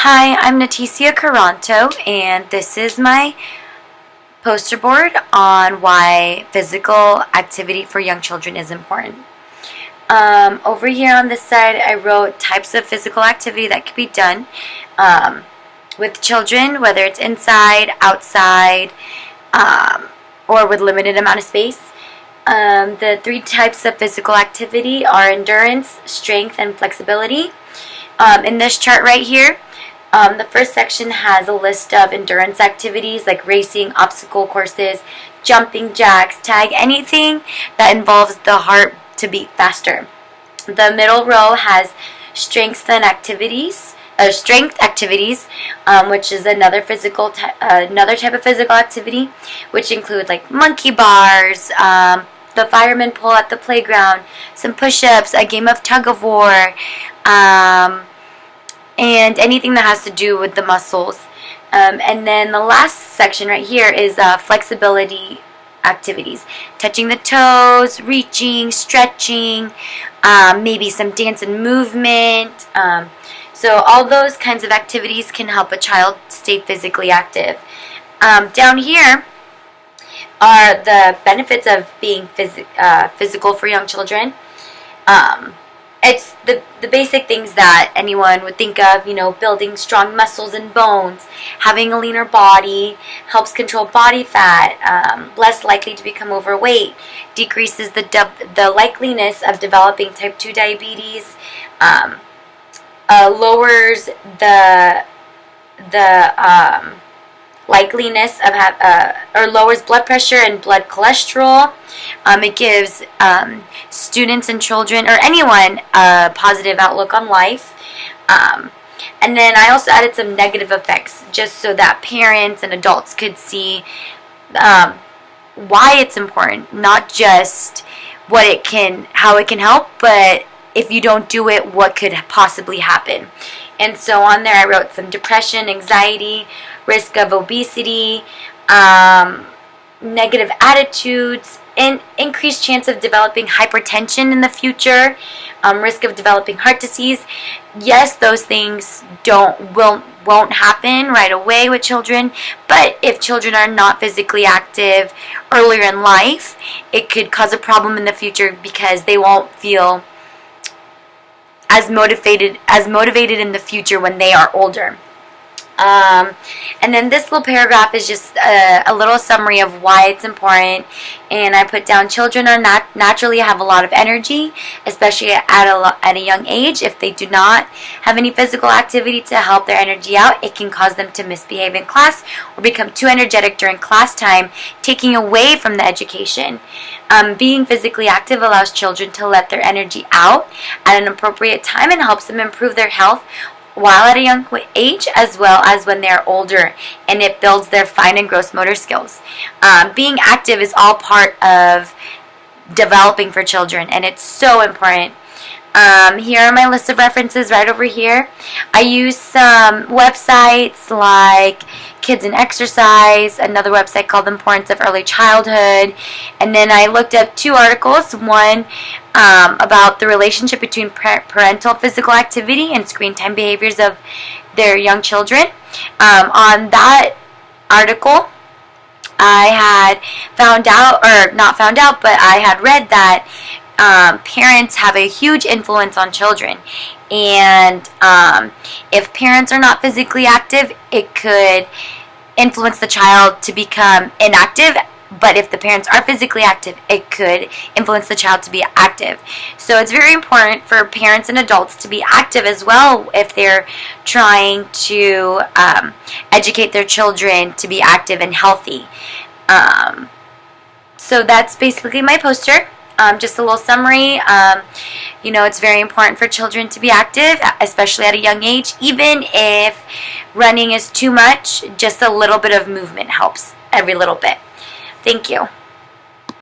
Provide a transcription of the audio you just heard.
Hi, I'm Naticia Caranto, and this is my poster board on why physical activity for young children is important. Over here on this side, I wrote types of physical activity that can be done with children, whether it's inside, outside, or with limited amount of space. The three types of physical activity are endurance, strength, and flexibility. In this chart right here, the first section has a list of endurance activities like racing, obstacle courses, jumping jacks, tag, anything that involves the heart to beat faster. The middle row has strength activities, which is another type of physical activity, which include like monkey bars, the fireman pole at the playground, some push-ups, a game of tug-of-war, and anything that has to do with the muscles. And then the last section right here is flexibility activities. Touching the toes, reaching, stretching, maybe some dance and movement. So all those kinds of activities can help a child stay physically active. Down here are the benefits of being physical for young children. It's the basic things that anyone would think of, building strong muscles and bones, having a leaner body, helps control body fat, less likely to become overweight, decreases the likeliness of developing type 2 diabetes, lowers the likeliness of or lowers blood pressure and blood cholesterol. It gives students and children or anyone a positive outlook on life. And then I also added some negative effects just so that parents and adults could see why it's important, not just how it can help, but if you don't do it, what could possibly happen. And so on there I wrote some depression, anxiety, risk of obesity, negative attitudes, and increased chance of developing hypertension in the future, risk of developing heart disease. Yes, those things won't happen right away with children, but if children are not physically active earlier in life, it could cause a problem in the future because they won't feel as motivated in the future when they are older. And then this little paragraph is just a little summary of why it's important. And I put down children are naturally have a lot of energy, especially at a young age. If they do not have any physical activity to help their energy out, it can cause them to misbehave in class or become too energetic during class time, taking away from the education. Being physically active allows children to let their energy out at an appropriate time and helps them improve their health while at a young age as well as when they're older, and it builds their fine and gross motor skills. Being active is all part of developing for children, and it's so important. Here are my list of references right over here. I use some websites like Kids and Exercise, another website called The Importance of Early Childhood, and then I looked up two articles, one about the relationship between parental physical activity and screen time behaviors of their young children. On that article, I had I had read that parents have a huge influence on children, and if parents are not physically active, it could influence the child to become inactive. But if the parents are physically active, it could influence the child to be active. So it's very important for parents and adults to be active as well if they're trying to educate their children to be active and healthy. So that's basically my poster. Just a little summary. It's very important for children to be active, especially at a young age. Even if running is too much, just a little bit of movement helps, every little bit. Thank you.